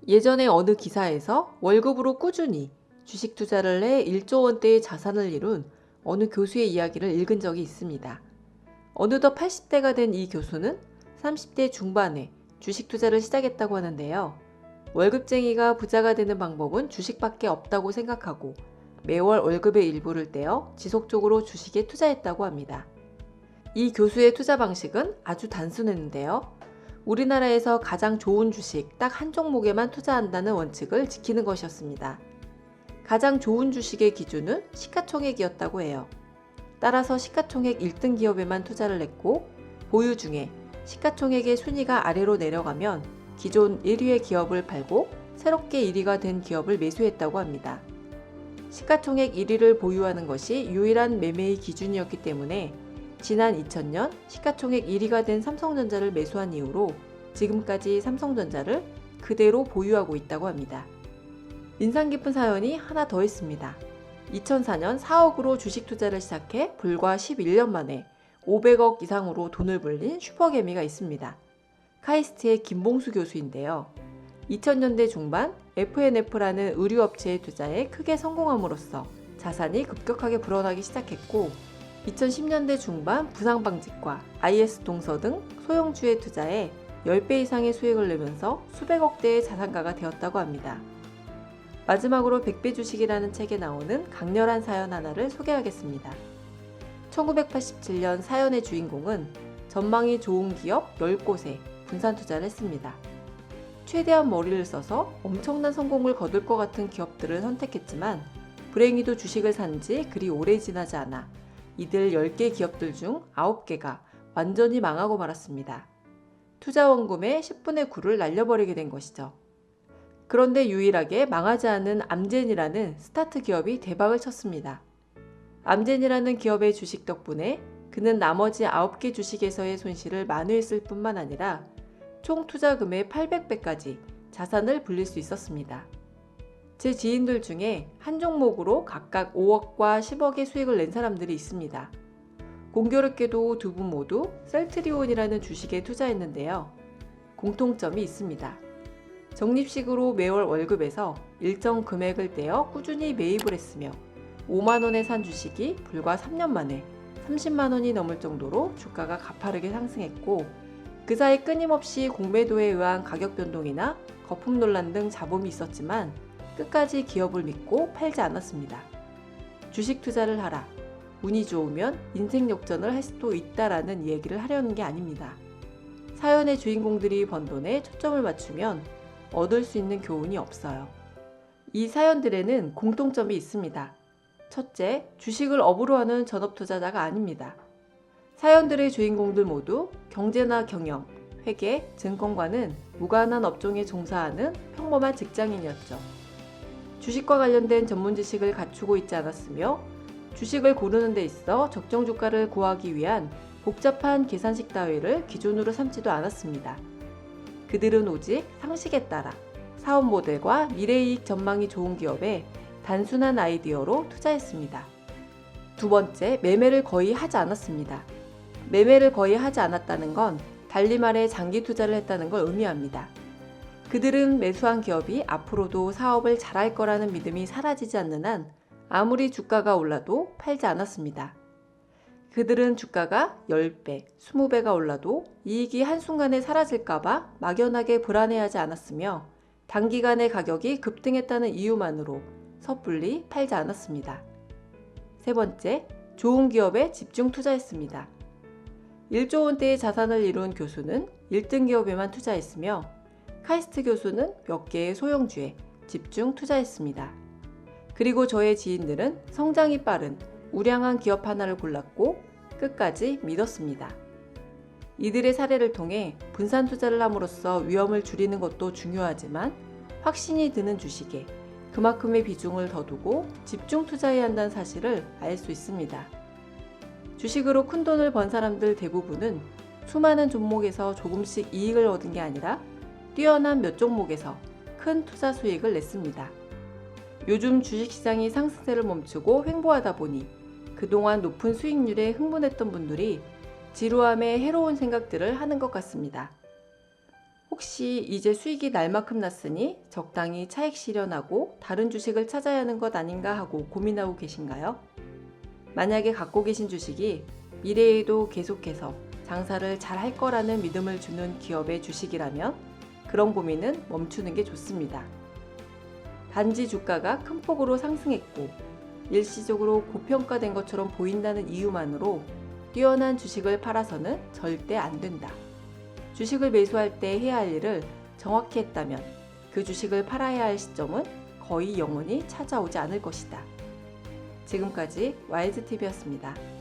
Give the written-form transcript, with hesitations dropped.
예전에 어느 기사에서 월급으로 꾸준히 주식 투자를 해 1조 원대의 자산을 이룬 어느 교수의 이야기를 읽은 적이 있습니다. 어느덧 80대가 된 이 교수는 30대 중반에 주식 투자를 시작했다고 하는데요. 월급쟁이가 부자가 되는 방법은 주식밖에 없다고 생각하고 매월 월급의 일부를 떼어 지속적으로 주식에 투자했다고 합니다. 이 교수의 투자 방식은 아주 단순했는데요. 우리나라에서 가장 좋은 주식 딱 한 종목에만 투자한다는 원칙을 지키는 것이었습니다. 가장 좋은 주식의 기준은 시가총액이었다고 해요. 따라서 시가총액 1등 기업에만 투자를 했고 보유 중에 시가총액의 순위가 아래로 내려가면 기존 1위의 기업을 팔고 새롭게 1위가 된 기업을 매수했다고 합니다. 시가총액 1위를 보유하는 것이 유일한 매매의 기준이었기 때문에 지난 2000년 시가총액 1위가 된 삼성전자를 매수한 이후로 지금까지 삼성전자를 그대로 보유하고 있다고 합니다. 인상 깊은 사연이 하나 더 있습니다. 2004년 4억으로 주식 투자를 시작해 불과 11년 만에 500억 이상으로 돈을 벌린 슈퍼개미가 있습니다. 카이스트의 김봉수 교수인데요. 2000년대 중반 FNF라는 의류업체에 투자해 크게 성공함으로써 자산이 급격하게 불어나기 시작했고 2010년대 중반 부상방직과 IS 동서 등 소형주에 투자해 10배 이상의 수익을 내면서 수백억 대의 자산가가 되었다고 합니다. 마지막으로 100배 주식이라는 책에 나오는 강렬한 사연 하나를 소개하겠습니다. 1987년 사연의 주인공은 전망이 좋은 기업 10곳에 분산 투자를 했습니다. 최대한 머리를 써서 엄청난 성공을 거둘 것 같은 기업들을 선택했지만 불행히도 주식을 산 지 그리 오래 지나지 않아 이들 10개 기업들 중 9개가 완전히 망하고 말았습니다. 투자 원금의 10분의 9를 날려버리게 된 것이죠. 그런데 유일하게 망하지 않은 암젠이라는 스타트 기업이 대박을 쳤습니다. 암젠이라는 기업의 주식 덕분에 그는 나머지 9개 주식에서의 손실을 만회했을 뿐만 아니라 총 투자금의 800배까지 자산을 불릴 수 있었습니다. 제 지인들 중에 한 종목으로 각각 5억과 10억의 수익을 낸 사람들이 있습니다. 공교롭게도 두 분 모두 셀트리온이라는 주식에 투자했는데요. 공통점이 있습니다. 적립식으로 매월 월급에서 일정 금액을 떼어 꾸준히 매입을 했으며 5만 원에 산 주식이 불과 3년 만에 30만 원이 넘을 정도로 주가가 가파르게 상승했고 그 사이 끊임없이 공매도에 의한 가격 변동이나 거품 논란 등 잡음이 있었지만 끝까지 기업을 믿고 팔지 않았습니다. 주식 투자를 하라. 운이 좋으면 인생 역전을 할 수도 있다라는 얘기를 하려는 게 아닙니다. 사연의 주인공들이 번 돈에 초점을 맞추면 얻을 수 있는 교훈이 없어요. 이 사연들에는 공통점이 있습니다. 첫째, 주식을 업으로 하는 전업 투자자가 아닙니다. 사연들의 주인공들 모두 경제나 경영, 회계, 증권과는 무관한 업종에 종사하는 평범한 직장인이었죠. 주식과 관련된 전문 지식을 갖추고 있지 않았으며 주식을 고르는 데 있어 적정 주가를 구하기 위한 복잡한 계산식 따위를 기준으로 삼지도 않았습니다. 그들은 오직 상식에 따라 사업 모델과 미래이익 전망이 좋은 기업에 단순한 아이디어로 투자했습니다. 두 번째, 매매를 거의 하지 않았습니다. 매매를 거의 하지 않았다는 건 달리 말해 장기 투자를 했다는 걸 의미합니다. 그들은 매수한 기업이 앞으로도 사업을 잘할 거라는 믿음이 사라지지 않는 한 아무리 주가가 올라도 팔지 않았습니다. 그들은 주가가 10배, 20배가 올라도 이익이 한순간에 사라질까봐 막연하게 불안해하지 않았으며 단기간에 가격이 급등했다는 이유만으로 섣불리 팔지 않았습니다. 세 번째, 좋은 기업에 집중 투자했습니다. 1조 원대의 자산을 이룬 교수는 1등 기업에만 투자했으며 카이스트 교수는 몇 개의 소형주에 집중 투자했습니다. 그리고 저의 지인들은 성장이 빠른 우량한 기업 하나를 골랐고 끝까지 믿었습니다. 이들의 사례를 통해 분산 투자를 함으로써 위험을 줄이는 것도 중요하지만 확신이 드는 주식에 그만큼의 비중을 더 두고 집중 투자해야 한다는 사실을 알 수 있습니다. 주식으로 큰 돈을 번 사람들 대부분은 수많은 종목에서 조금씩 이익을 얻은 게 아니라 뛰어난 몇 종목에서 큰 투자 수익을 냈습니다. 요즘 주식시장이 상승세를 멈추고 횡보하다 보니 그동안 높은 수익률에 흥분했던 분들이 지루함에 해로운 생각들을 하는 것 같습니다. 혹시 이제 수익이 날 만큼 났으니 적당히 차익 실현하고 다른 주식을 찾아야 하는 것 아닌가 하고 고민하고 계신가요? 만약에 갖고 계신 주식이 미래에도 계속해서 장사를 잘 할 거라는 믿음을 주는 기업의 주식이라면 그런 고민은 멈추는 게 좋습니다. 단지 주가가 큰 폭으로 상승했고 일시적으로 고평가된 것처럼 보인다는 이유만으로 뛰어난 주식을 팔아서는 절대 안 된다. 주식을 매수할 때 해야 할 일을 정확히 했다면 그 주식을 팔아야 할 시점은 거의 영원히 찾아오지 않을 것이다. 지금까지 와일드TV였습니다.